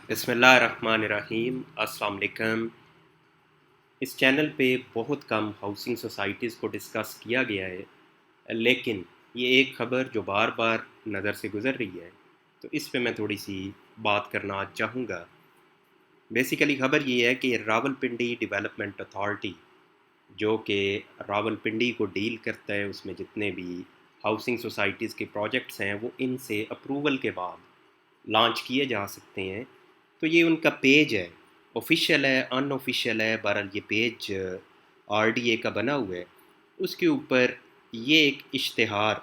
بسم اللہ الرحمن الرحیم، السلام علیکم۔ اس چینل پہ بہت کم ہاؤسنگ سوسائٹیز کو ڈسکس کیا گیا ہے، لیکن یہ ایک خبر جو بار بار نظر سے گزر رہی ہے، تو اس پہ میں تھوڑی سی بات کرنا چاہوں گا۔ بیسیکلی خبر یہ ہے کہ راولپنڈی ڈیولپمنٹ اتھارٹی، جو کہ راولپنڈی کو ڈیل کرتا ہے، اس میں جتنے بھی ہاؤسنگ سوسائٹیز کے پروجیکٹس ہیں وہ ان سے اپروول کے بعد لانچ کیے جا سکتے ہیں۔ تو یہ ان کا پیج ہے، آفیشیل ہے، ان آفیشیل ہے، بہرحال یہ پیج آر ڈی اے کا بنا ہوا ہے۔ اس کے اوپر یہ ایک اشتہار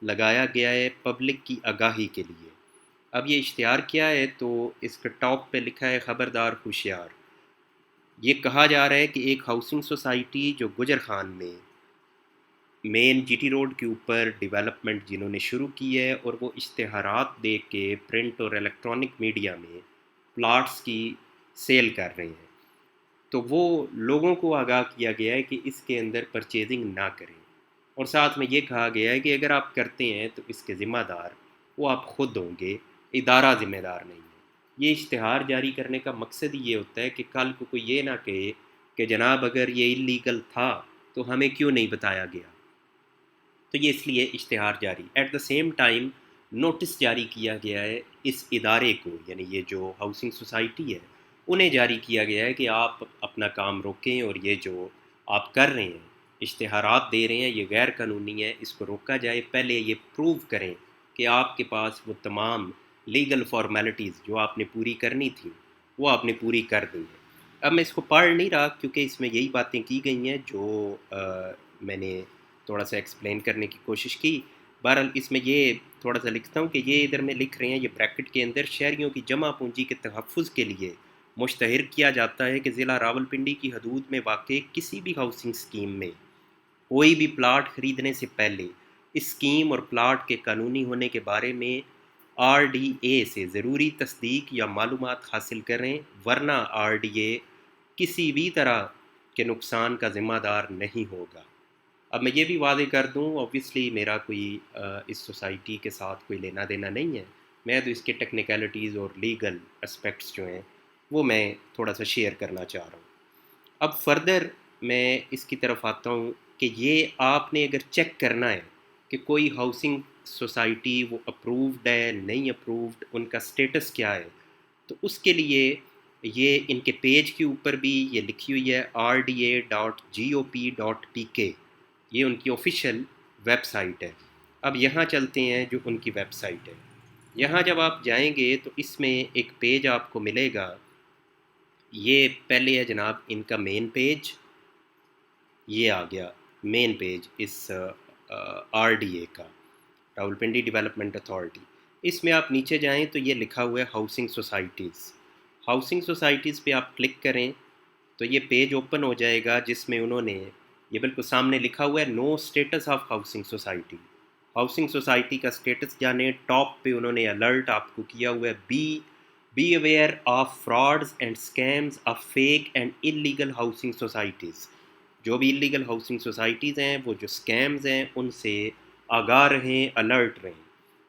لگایا گیا ہے پبلک کی آگاہی کے لیے۔ اب یہ اشتہار کیا ہے، تو اس کا ٹاپ پہ لکھا ہے خبردار ہوشیار۔ یہ کہا جا رہا ہے کہ ایک ہاؤسنگ سوسائٹی جو گجر خان میں مین جی ٹی روڈ کے اوپر ڈیولپمنٹ جنہوں نے شروع کی ہے، اور وہ اشتہارات دے کے پرنٹ اور الیکٹرانک میڈیا میں پلاٹس کی سیل کر رہے ہیں، تو وہ لوگوں کو آگاہ کیا گیا ہے کہ اس کے اندر پرچیزنگ نہ کریں، اور ساتھ میں یہ کہا گیا ہے کہ اگر آپ کرتے ہیں تو اس کے ذمہ دار وہ آپ خود ہوں گے، ادارہ ذمہ دار نہیں ہے۔ یہ اشتہار جاری کرنے کا مقصد ہی یہ ہوتا ہے کہ کل کو کوئی یہ نہ کہے کہ جناب اگر یہ اللیگل تھا تو ہمیں کیوں نہیں بتایا گیا۔ تو یہ اس لیے اشتہار جاری، at the same time notice جاری کیا گیا ہے اس ادارے کو، یعنی یہ جو ہاؤسنگ سوسائٹی ہے انہیں جاری کیا گیا ہے کہ آپ اپنا کام روکیں، اور یہ جو آپ کر رہے ہیں، اشتہارات دے رہے ہیں، یہ غیر قانونی ہے، اس کو روکا جائے۔ پہلے یہ پروو کریں کہ آپ کے پاس وہ تمام لیگل فارمیلٹیز جو آپ نے پوری کرنی تھی وہ آپ نے پوری کر دی ہیں۔ اب میں اس کو پڑھ نہیں رہا کیونکہ اس میں یہی باتیں کی گئی ہیں جو میں نے تھوڑا سا ایکسپلین کرنے کی کوشش کی۔ بہرحال اس میں یہ تھوڑا سا لکھتا ہوں کہ یہ ادھر میں لکھ رہے ہیں، یہ بریکٹ کے اندر شہریوں کی جمع پونجی کے تحفظ کے لیے مشتہر کیا جاتا ہے کہ ضلع راولپنڈی کی حدود میں واقع کسی بھی ہاؤسنگ اسکیم میں کوئی بھی پلاٹ خریدنے سے پہلے اس اسکیم اور پلاٹ کے قانونی ہونے کے بارے میں آر ڈی اے سے ضروری تصدیق یا معلومات حاصل کریں، ورنہ آر ڈی اے کسی بھی طرح کے نقصان کا ذمہ دار نہیں ہوگا۔ اب میں یہ بھی واضح کر دوں، اوبویسلی میرا کوئی اس سوسائٹی کے ساتھ کوئی لینا دینا نہیں ہے، میں تو اس کے ٹیکنیکلٹیز اور لیگل اسپیکٹس جو ہیں وہ میں تھوڑا سا شیئر کرنا چاہ رہا ہوں۔ اب فردر میں اس کی طرف آتا ہوں کہ یہ آپ نے اگر چیک کرنا ہے کہ کوئی ہاؤسنگ سوسائٹی وہ اپرووڈ ہے نہیں اپرووڈ، ان کا سٹیٹس کیا ہے، تو اس کے لیے یہ ان کے پیج کے اوپر بھی یہ لکھی ہوئی ہے rda.gop.pk، یہ ان کی آفیشیل ویب سائٹ ہے۔ اب یہاں چلتے ہیں جو ان کی ویب سائٹ ہے۔ یہاں جب آپ جائیں گے تو اس میں ایک پیج آپ کو ملے گا، یہ پہلے ہے جناب ان کا مین پیج، یہ آ گیا مین پیج اس آر ڈی اے کا، راولپنڈی ڈیولپمنٹ اتھارٹی۔ اس میں آپ نیچے جائیں تو یہ لکھا ہوا ہے ہاؤسنگ سوسائٹیز۔ ہاؤسنگ سوسائٹیز پہ آپ کلک کریں تو یہ پیج اوپن ہو جائے گا، جس میں انہوں نے یہ بالکل سامنے لکھا ہوا ہے know status of housing society. Housing society کا اسٹیٹس جانے، ٹاپ پہ انہوں نے الرٹ آپ کو کیا ہوا ہے، be aware of frauds and scams of fake and illegal housing societies. جو بھی انلیگل ہاؤسنگ سوسائٹیز ہیں، وہ جو اسکیمز ہیں، ان سے آگاہ رہیں، الرٹ رہیں۔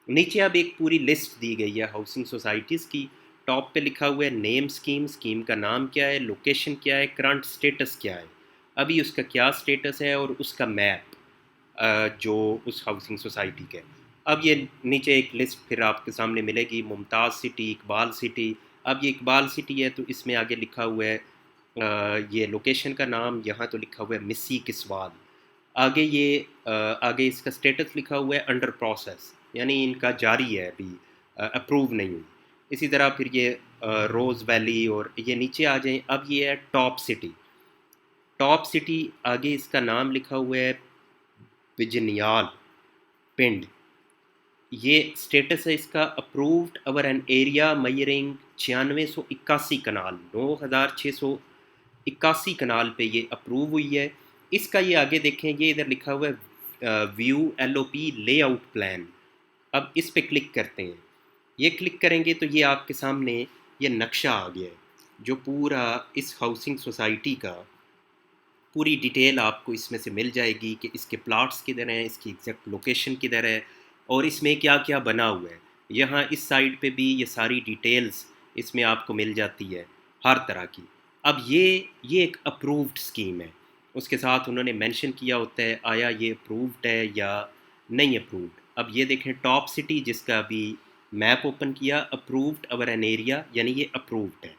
نیچے اب ایک پوری لسٹ دی گئی ہے ہاؤسنگ سوسائٹیز کی۔ ٹاپ پہ لکھا ہوا ہے نیم اسکیم، اسکیم کا نام کیا ہے، لوکیشن کیا ہے، کرنٹ سٹیٹس کیا ہے، ابھی اس کا کیا سٹیٹس ہے، اور اس کا میپ جو اس ہاؤسنگ سوسائٹی کے۔ اب یہ نیچے ایک لسٹ پھر آپ کے سامنے ملے گی، ممتاز سٹی، اقبال سٹی۔ اب یہ اقبال سٹی ہے تو اس میں آگے لکھا ہوا ہے یہ لوکیشن کا نام، یہاں تو لکھا ہوا ہے مسی کسوال۔ آگے یہ آگے اس کا سٹیٹس لکھا ہوا ہے انڈر پروسیس، یعنی ان کا جاری ہے، ابھی اپروو نہیں ہوئی۔ اسی طرح پھر یہ روز ویلی، اور یہ نیچے آ جائیں، اب یہ ہے ٹاپ سٹی۔ ٹاپ سٹی آگے اس کا نام لکھا ہوا ہے بجنیال پنڈ۔ یہ سٹیٹس ہے اس کا approved over an area measuring 9681 kanal, 9681 kanal پہ یہ اپروو ہوئی ہے۔ اس کا یہ آگے دیکھیں، یہ ادھر لکھا ہوا ہے ویو ایل او پی لے آؤٹ پلان۔ اب اس پہ کلک کرتے ہیں، یہ کلک کریں گے تو یہ آپ کے سامنے یہ نقشہ آ گیا ہے، جو پورا اس ہاؤسنگ سوسائٹی کا پوری ڈیٹیل آپ کو اس میں سے مل جائے گی کہ اس کے پلاٹس کدھر ہیں، اس کی ایگزیکٹ لوکیشن کدھر ہے، اور اس میں کیا کیا بنا ہوا ہے۔ یہاں اس سائڈ پہ بھی یہ ساری ڈیٹیلز اس میں آپ کو مل جاتی ہے ہر طرح کی. اب یہ ایک اپرووڈ اسکیم ہے. اس کے ساتھ انہوں نے مینشن کیا ہوتا ہے آیا یہ اپرووڈ ہے یا نہیں اپرووڈ. اب یہ دیکھیں ٹاپ سٹی جس کا ابھی میپ اوپن کیا، اپرووڈ اوور این ایریا، یعنی یہ اپرووڈ ہے.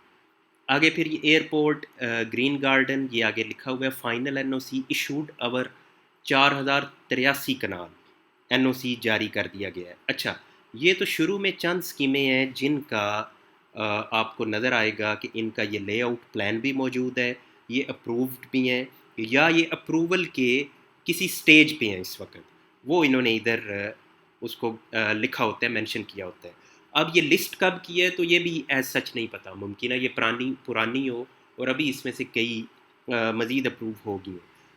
آگے پھر یہ ایئرپورٹ گرین گارڈن، یہ آگے لکھا ہوا ہے فائنل این او سی ایشوڈ اوور 4083 کنال، این او سی جاری کر دیا گیا ہے. اچھا، یہ تو شروع میں چند اسکیمیں ہیں جن کا آپ کو نظر آئے گا کہ ان کا یہ لے آؤٹ پلان بھی موجود ہے، یہ اپرووڈ بھی ہیں یا یہ اپروول کے کسی سٹیج پہ ہیں اس وقت. وہ انہوں نے ادھر اس کو لکھا ہوتا ہے، مینشن کیا ہوتا ہے. اب یہ لسٹ کب کی ہے تو یہ بھی ایز سچ نہیں پتہ، ممکن ہے یہ پرانی ہو اور ابھی اس میں سے کئی مزید اپروو ہوگی.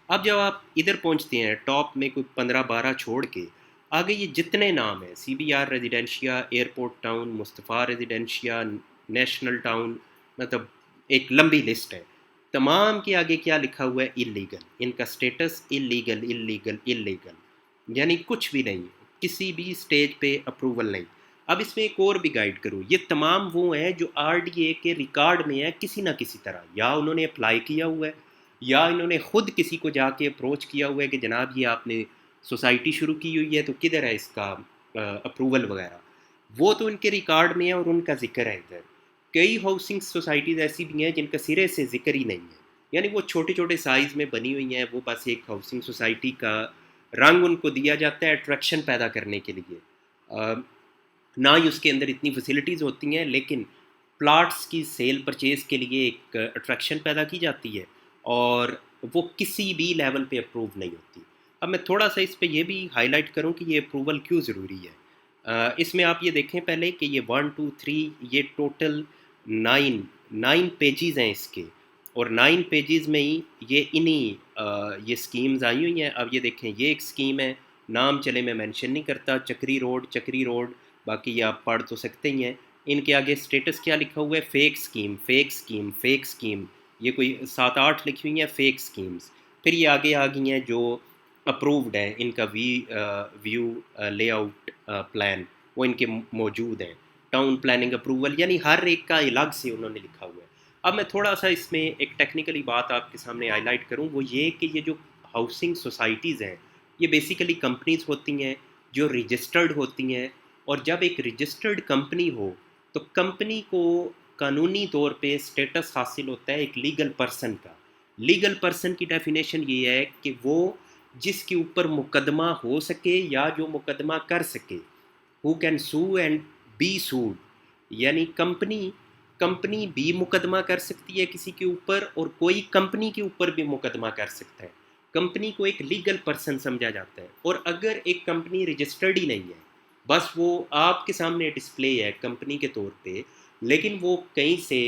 اب جب آپ ادھر پہنچتے ہیں ٹاپ میں کوئی 15-12 چھوڑ کے آگے یہ جتنے نام ہیں، C B R Residencia, airport town, Mustafa Residencia, national town, مطلب ایک لمبی لسٹ ہے. تمام کے آگے کیا لکھا ہوا ہے؟ اللیگل. ان کا سٹیٹس اللیگل اللیگل اللیگل، یعنی کچھ بھی نہیں، کسی بھی سٹیج پہ اپروول نہیں. اب اس میں ایک اور بھی گائیڈ کروں، یہ تمام وہ ہیں جو آر ڈی اے کے ریکارڈ میں ہیں کسی نہ کسی طرح، یا انہوں نے اپلائی کیا ہوا ہے یا انہوں نے خود کسی کو جا کے اپروچ کیا ہوا ہے کہ جناب یہ آپ نے سوسائٹی شروع کی ہوئی ہے تو کدھر ہے اس کا اپروول وغیرہ. وہ تو ان کے ریکارڈ میں ہے اور ان کا ذکر ہے ادھر. کئی ہاؤسنگ سوسائٹیز ایسی بھی ہیں جن کا سرے سے ذکر ہی نہیں ہے، یعنی وہ چھوٹے چھوٹے سائز میں بنی ہوئی ہیں، وہ بس ایک ہاؤسنگ سوسائٹی کا رنگ ان کو دیا جاتا ہے اٹریکشن پیدا کرنے کے لیے. نہ ہی اس کے اندر اتنی فیسلٹیز ہوتی ہیں، لیکن پلاٹس کی سیل پرچیز کے لیے ایک اٹریکشن پیدا کی جاتی ہے اور وہ کسی بھی لیول پہ اپروو نہیں ہوتی. اب میں تھوڑا سا اس پہ یہ بھی ہائی لائٹ کروں کہ یہ اپروول کیوں ضروری ہے. اس میں آپ یہ دیکھیں پہلے کہ یہ 1 2 3 یہ ٹوٹل 9 پیجز ہیں اس کے، اور 9 پیجز میں ہی یہ سکیمز آئی ہوئی ہیں. اب یہ دیکھیں یہ ایک سکیم ہے، نام چلے میں مینشن نہیں کرتا، چکری روڈ، باقی یہ آپ پڑھ تو سکتے ہی ہیں. ان کے آگے سٹیٹس کیا لکھا ہوا ہے؟ Fake scheme. یہ کوئی 7-8 لکھی ہوئی ہیں فیک سکیمز. پھر یہ آگے آ گئی ہیں جو اپرووڈ ہیں، ان کا ویو لے آؤٹ پلان وہ ان کے موجود ہیں، ٹاؤن پلاننگ اپروول، یعنی ہر ایک کا الگ سے انہوں نے لکھا ہوا ہے. اب میں تھوڑا سا اس میں ایک ٹیکنیکلی بات آپ کے سامنے ہائی لائٹ کروں، وہ یہ کہ یہ جو ہاؤسنگ سوسائٹیز ہیں یہ بیسیکلی کمپنیز ہوتی ہیں جو رجسٹرڈ ہوتی ہیں. اور جب ایک رجسٹرڈ کمپنی ہو تو کمپنی کو قانونی طور پہ سٹیٹس حاصل ہوتا ہے ایک لیگل پرسن کا. لیگل پرسن کی ڈیفینیشن یہ ہے کہ وہ جس کے اوپر مقدمہ ہو سکے یا جو مقدمہ کر سکے، who can sue and be sued. یعنی کمپنی بھی مقدمہ کر سکتی ہے کسی کے اوپر اور کوئی کمپنی کے اوپر بھی مقدمہ کر سکتا ہے. کمپنی کو ایک لیگل پرسن سمجھا جاتا ہے. اور اگر ایک کمپنی رجسٹرڈ ہی نہیں ہے، بس وہ آپ کے سامنے ڈسپلے ہے کمپنی کے طور پہ، لیکن وہ کہیں سے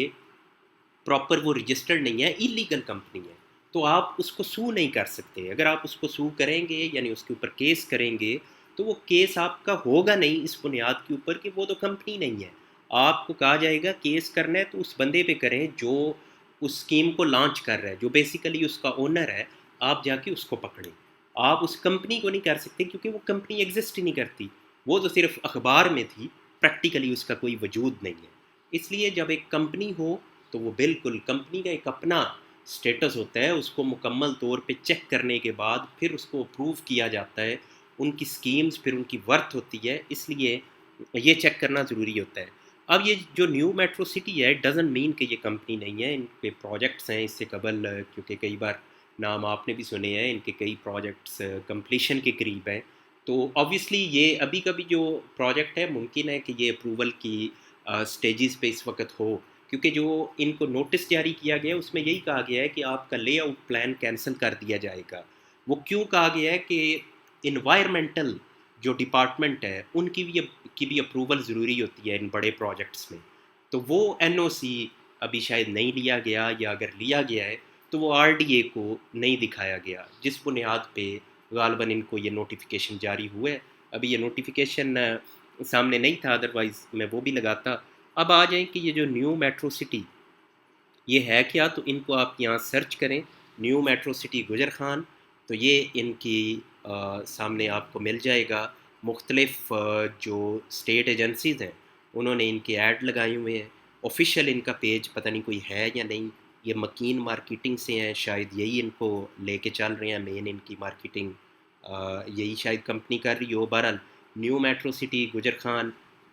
پراپر وہ رجسٹرڈ نہیں ہے، ایلیگل کمپنی ہے، تو آپ اس کو سو نہیں کر سکتے. اگر آپ اس کو سو کریں گے یعنی اس کے اوپر کیس کریں گے تو وہ کیس آپ کا ہوگا نہیں اس بنیاد کے اوپر کہ وہ تو کمپنی نہیں ہے. آپ کو کہا جائے گا کیس کرنا ہے تو اس بندے پہ کریں جو اس اسکیم کو لانچ کر رہا ہے، جو بیسیکلی اس کا اونر ہے. آپ جا کے اس کو پکڑیں، آپ اس کمپنی کو نہیں کر سکتے کیونکہ وہ کمپنی ایگزسٹ ہی نہیں کرتی، وہ تو صرف اخبار میں تھی، پریکٹیکلی اس کا کوئی وجود نہیں ہے. اس لیے جب ایک کمپنی ہو تو وہ بالکل کمپنی کا ایک اپنا سٹیٹس ہوتا ہے، اس کو مکمل طور پہ چیک کرنے کے بعد پھر اس کو اپروو کیا جاتا ہے. ان کی سکیمز پھر ان کی ورتھ ہوتی ہے، اس لیے یہ چیک کرنا ضروری ہوتا ہے. اب یہ جو نیو میٹرو سٹی ہے ڈزنٹ مین کہ یہ کمپنی نہیں ہے، ان کے پروجیکٹس ہیں اس سے قبل، کیونکہ کئی بار نام آپ نے بھی سنے ہیں، ان کے کئی پروجیکٹس کمپلیشن کے قریب ہیں. تو آبویسلی یہ ابھی کا بھی جو پروجیکٹ ہے ممکن ہے کہ یہ اپروول کی سٹیجز پہ اس وقت ہو، کیونکہ جو ان کو نوٹس جاری کیا گیا ہے اس میں یہی کہا گیا ہے کہ آپ کا لے آؤٹ پلان کینسل کر دیا جائے گا. وہ کیوں کہا گیا ہے کہ انوائرمنٹل جو ڈپارٹمنٹ ہے ان کی بھی اپروول ضروری ہوتی ہے ان بڑے پروجیکٹس میں. تو وہ این او سی ابھی شاید نہیں لیا گیا، یا اگر لیا گیا ہے تو وہ آر ڈی اے کو نہیں دکھایا گیا، جس بنیاد پہ غالباً ان کو یہ نوٹیفیکیشن جاری ہوا ہے. ابھی یہ نوٹیفیکیشن سامنے نہیں تھا، ادروائز میں وہ بھی لگاتا. اب آ جائیں کہ یہ جو نیو میٹرو سٹی یہ ہے کیا، تو ان کو آپ یہاں سرچ کریں، نیو میٹرو سٹی گجر خان، تو یہ ان کی سامنے آپ کو مل جائے گا. مختلف جو اسٹیٹ ایجنسیز ہیں انہوں نے ان کے ایڈ لگائے ہوئے ہیں، آفیشیل ان کا پیج پتہ نہیں کوئی ہے یا نہیں، یہ مکین مارکیٹنگ سے ہیں، شاید یہی ان کو لے کے چل رہے ہیں، مین ان کی مارکیٹنگ یہی شاید کمپنی کر رہی ہو۔ بہرحال نیو میٹرو سٹی گجر خان،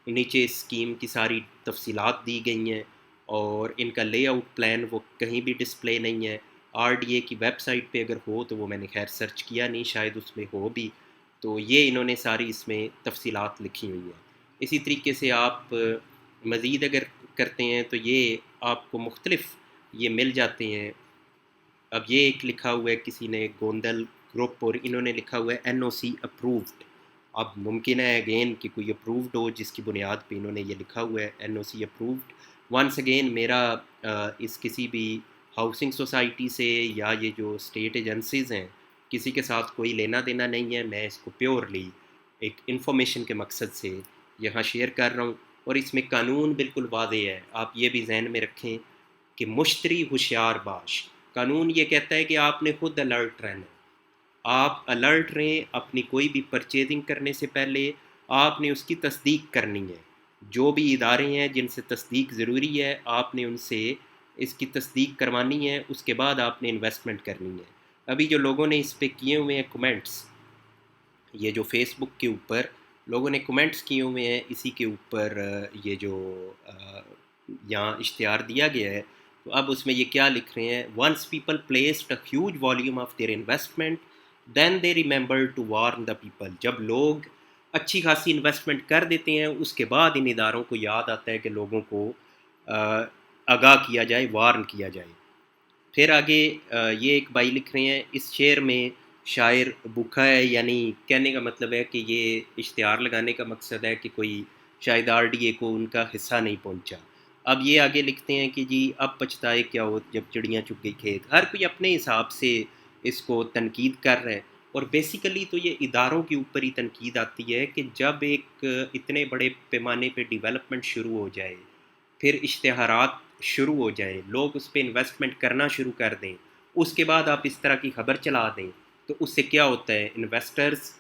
نیچے اسکیم کی ساری تفصیلات دی گئی ہیں، اور ان کا لے آؤٹ پلان وہ کہیں بھی ڈسپلے نہیں ہے۔ آر ڈی اے کی ویب سائٹ پہ اگر ہو تو وہ میں نے خیر سرچ کیا نہیں، شاید اس میں ہو بھی، تو یہ انہوں نے ساری اس میں تفصیلات لکھی ہوئی ہیں۔ اسی طریقے سے آپ مزید اگر کرتے ہیں تو یہ آپ کو مختلف یہ مل جاتے ہیں۔ اب یہ ایک لکھا ہوا ہے کسی نے گوندل گروپ، اور انہوں نے لکھا ہوا ہے این او سی اپرووڈ۔ اب ممکن ہے اگین کہ کوئی اپرووڈ ہو جس کی بنیاد پہ انہوں نے یہ لکھا ہوا ہے این او سی اپرووڈ۔ ونس اگین میرا اس کسی بھی ہاؤسنگ سوسائٹی سے یا یہ جو اسٹیٹ ایجنسیز ہیں کسی کے ساتھ کوئی لینا دینا نہیں ہے، میں اس کو پیورلی ایک انفارمیشن کے مقصد سے یہاں شیئر کر رہا ہوں، اور اس میں قانون بالکل واضح ہے۔ آپ یہ بھی ذہن میں رکھیں کہ مشتری ہوشیار باش، قانون یہ کہتا ہے کہ آپ نے خود الرٹ رہنا ہے۔ آپ الرٹ رہیں، اپنی کوئی بھی پرچیزنگ کرنے سے پہلے آپ نے اس کی تصدیق کرنی ہے۔ جو بھی ادارے ہیں جن سے تصدیق ضروری ہے آپ نے ان سے اس کی تصدیق کروانی ہے، اس کے بعد آپ نے انویسٹمنٹ کرنی ہے۔ ابھی جو لوگوں نے اس پہ کیے ہوئے ہیں کومنٹس، یہ جو فیس بک کے اوپر لوگوں نے کومنٹس کیے ہوئے ہیں اسی کے اوپر، یہ جو یہاں اشتہار دیا گیا ہے، تو اب اس میں یہ کیا لکھ رہے ہیں؟ Once people placed a huge volume of their investment then they remember to warn the people. جب لوگ اچھی خاصی انویسٹمنٹ کر دیتے ہیں اس کے بعد ان اداروں کو یاد آتا ہے کہ لوگوں کو آگاہ کیا جائے، وارن کیا جائے۔ پھر آگے یہ ایک بھائی لکھ رہے ہیں، اس شعر میں شاعر بھوکا ہے، یعنی کہنے کا مطلب ہے کہ یہ اشتہار لگانے کا مقصد ہے کہ کوئی شاید آر ڈی اے کو ان کا حصہ نہیں پہنچا۔ اب یہ آگے لکھتے ہیں کہ جی اب پچھتائے کیا ہو جب چڑیاں چگ گئی کھیت۔ ہر کوئی اپنے حساب سے اس کو تنقید کر رہا ہے، اور بیسیکلی تو یہ اداروں کے اوپر ہی تنقید آتی ہے کہ جب ایک اتنے بڑے پیمانے پہ ڈیولپمنٹ شروع ہو جائے، پھر اشتہارات شروع ہو جائیں، لوگ اس پہ انویسٹمنٹ کرنا شروع کر دیں، اس کے بعد آپ اس طرح کی خبر چلا دیں، تو اس سے کیا ہوتا ہے؟ انویسٹرز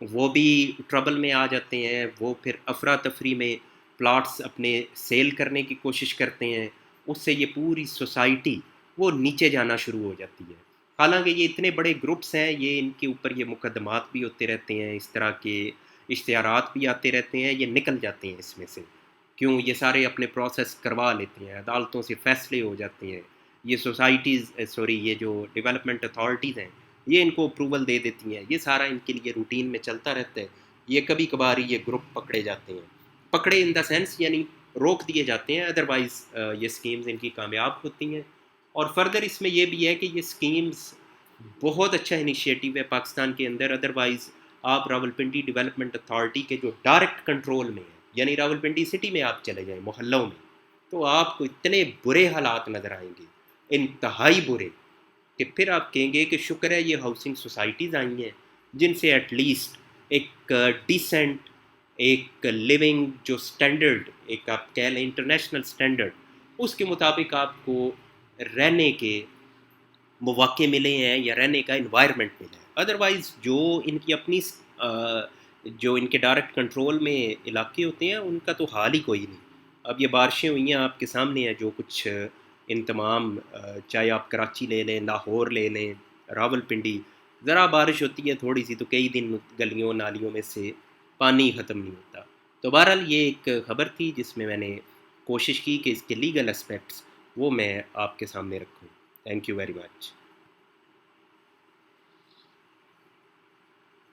وہ بھی ٹربل میں آ جاتے ہیں، وہ پھر افراتفری میں پلاٹس اپنے سیل کرنے کی کوشش کرتے ہیں، اس سے یہ پوری سوسائٹی وہ نیچے جانا شروع ہو جاتی ہے۔ حالانکہ یہ اتنے بڑے گروپس ہیں، یہ ان کے اوپر یہ مقدمات بھی ہوتے رہتے ہیں، اس طرح کے اشتہارات بھی آتے رہتے ہیں، یہ نکل جاتے ہیں اس میں سے۔ کیوں؟ یہ سارے اپنے پروسیس کروا لیتے ہیں، عدالتوں سے فیصلے ہو جاتے ہیں، یہ سوسائٹیز یہ جو ڈیولپمنٹ اتھارٹیز ہیں یہ ان کو اپروول دے دیتی ہیں، یہ سارا ان کے لیے روٹین میں چلتا رہتا ہے۔ یہ کبھی کبھار یہ گروپ پکڑے جاتے ہیں، پکڑے ان دا سینس یعنی روک دیے جاتے ہیں، ادروائز یہ اسکیمز ان کی کامیاب ہوتی ہیں۔ اور فردر اس میں یہ بھی ہے کہ یہ اسکیمز بہت اچھا انیشیٹو ہے پاکستان کے اندر، ادروائز آپ راولپنڈی ڈیولپمنٹ اتھارٹی کے جو ڈائریکٹ کنٹرول میں ہے، یعنی راولپنڈی سٹی میں آپ چلے جائیں محلوں میں، تو آپ کو اتنے برے حالات نظر آئیں گے، انتہائی برے، کہ پھر آپ کہیں گے کہ شکر ہے یہ ہاؤسنگ سوسائٹیز آئی ہیں جن سے ایٹ لیسٹ ایک ڈیسنٹ ایک لیونگ جو سٹینڈرڈ، ایک آپ کہہ لیں انٹرنیشنل سٹینڈرڈ، اس کے مطابق آپ کو رہنے کے مواقع ملے ہیں یا رہنے کا انوائرمنٹ ملا ہے۔ ادروائز جو ان کی اپنی جو ان کے ڈائریکٹ کنٹرول میں علاقے ہوتے ہیں ان کا تو حال ہی کوئی نہیں۔ اب یہ بارشیں ہوئی ہیں آپ کے سامنے ہیں، جو کچھ ان تمام چاہے آپ کراچی لے لیں، لاہور لے لیں، راول پنڈی، ذرا بارش ہوتی ہے تھوڑی سی تو کئی دن گلیوں نالیوں میں سے پانی ختم نہیں ہوتا۔ تو بہرحال یہ ایک خبر تھی جس میں میں نے کوشش کی کہ اس کے لیگل اسپیکٹس وہ میں آپ کے سامنے رکھوں۔ Thank you very much.